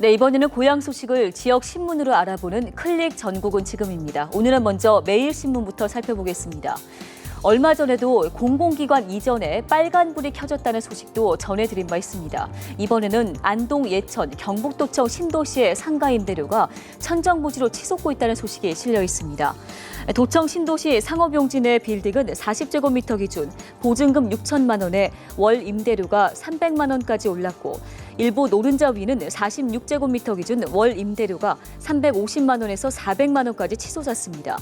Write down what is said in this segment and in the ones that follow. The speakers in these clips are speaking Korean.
네, 이번에는 고향 소식을 지역 신문으로 알아보는 클릭 전국은 지금입니다. 오늘은 먼저 매일신문부터 살펴보겠습니다. 얼마 전에도 공공기관 이전에 빨간불이 켜졌다는 소식도 전해드린 바 있습니다. 이번에는 안동, 예천, 경북도청 신도시의 상가 임대료가 천정부지로 치솟고 있다는 소식이 실려 있습니다. 도청 신도시 상업용지 내 빌딩은 40제곱미터 기준 보증금 6천만 원에 월 임대료가 300만 원까지 올랐고 일부 노른자 위는 46제곱미터 기준 월 임대료가 350만 원에서 400만 원까지 치솟았습니다.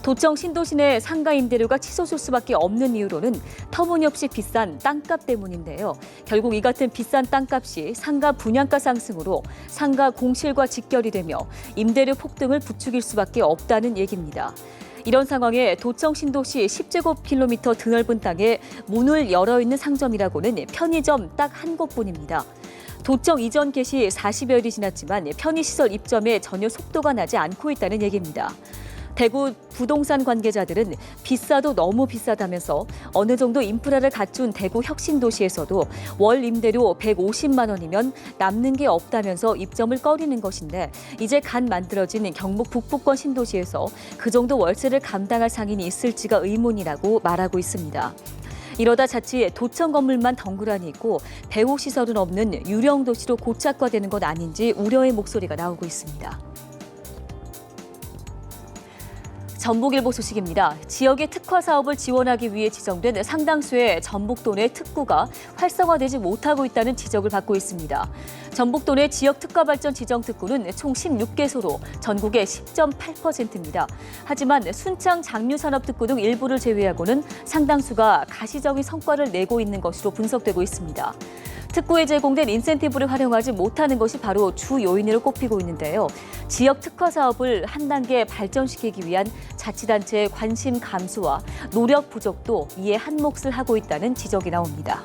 도청 신도시 내 상가 임대료가 치솟을 수밖에 없는 이유로는 터무니없이 비싼 땅값 때문인데요. 결국 이 같은 비싼 땅값이 상가 분양가 상승으로 상가 공실과 직결이 되며 임대료 폭등을 부추길 수밖에 없다는 얘기입니다. 이런 상황에 도청 신도시 10제곱킬로미터 드넓은 땅에 문을 열어 있는 상점이라고는 편의점 딱 한 곳뿐입니다. 도청 이전 개시 40여일이 지났지만 편의시설 입점에 전혀 속도가 나지 않고 있다는 얘기입니다. 대구 부동산 관계자들은 비싸도 너무 비싸다면서 어느 정도 인프라를 갖춘 대구 혁신도시에서도 월 임대료 150만 원이면 남는 게 없다면서 입점을 꺼리는 것인데 이제 갓 만들어진 경북 북부권 신도시에서 그 정도 월세를 감당할 상인이 있을지가 의문이라고 말하고 있습니다. 이러다 자칫 도청 건물만 덩그러니 있고 배후 시설은 없는 유령 도시로 고착화되는 것 아닌지 우려의 목소리가 나오고 있습니다. 전북일보 소식입니다. 지역의 특화 사업을 지원하기 위해 지정된 상당수의 전북도 내 특구가 활성화되지 못하고 있다는 지적을 받고 있습니다. 전북도 내 지역 특화 발전 지정 특구는 총 16개소로 전국의 10.8%입니다. 하지만 순창 장류산업 특구 등 일부를 제외하고는 상당수가 가시적인 성과를 내고 있는 것으로 분석되고 있습니다. 특구에 제공된 인센티브를 활용하지 못하는 것이 바로 주 요인으로 꼽히고 있는데요. 지역 특화 사업을 한 단계 발전시키기 위한 자치단체의 관심 감소와 노력 부족도 이에 한 몫을 하고 있다는 지적이 나옵니다.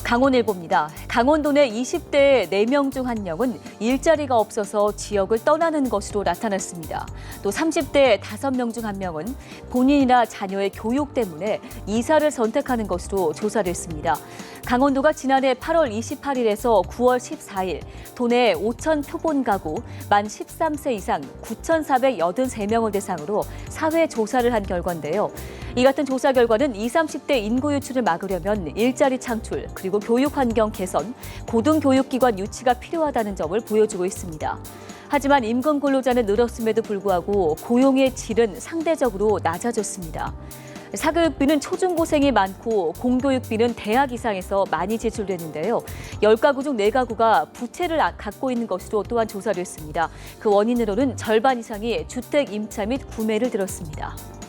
강원일보입니다. 강원도 내 20대 4명 중 1명은 일자리가 없어서 지역을 떠나는 것으로 나타났습니다. 또 30대 5명 중 1명은 본인이나 자녀의 교육 때문에 이사를 선택하는 것으로 조사됐습니다. 강원도가 지난해 8월 28일에서 9월 14일 도내 5천 표본 가구 만 13세 이상 9,483명을 대상으로 사회 조사를 한 결과인데요. 이 같은 조사 결과는 20, 30대 인구 유출을 막으려면 일자리 창출, 그리고 교육 환경 개선, 고등교육기관 유치가 필요하다는 점을 보여주고 있습니다. 하지만 임금 근로자는 늘었음에도 불구하고 고용의 질은 상대적으로 낮아졌습니다. 사교육비는 초중고생이 많고 공교육비는 대학 이상에서 많이 지출되는데요. 10가구 중 4가구가 부채를 갖고 있는 것으로 또한 조사됐습니다. 그 원인으로는 절반 이상이 주택 임차 및 구매를 들었습니다.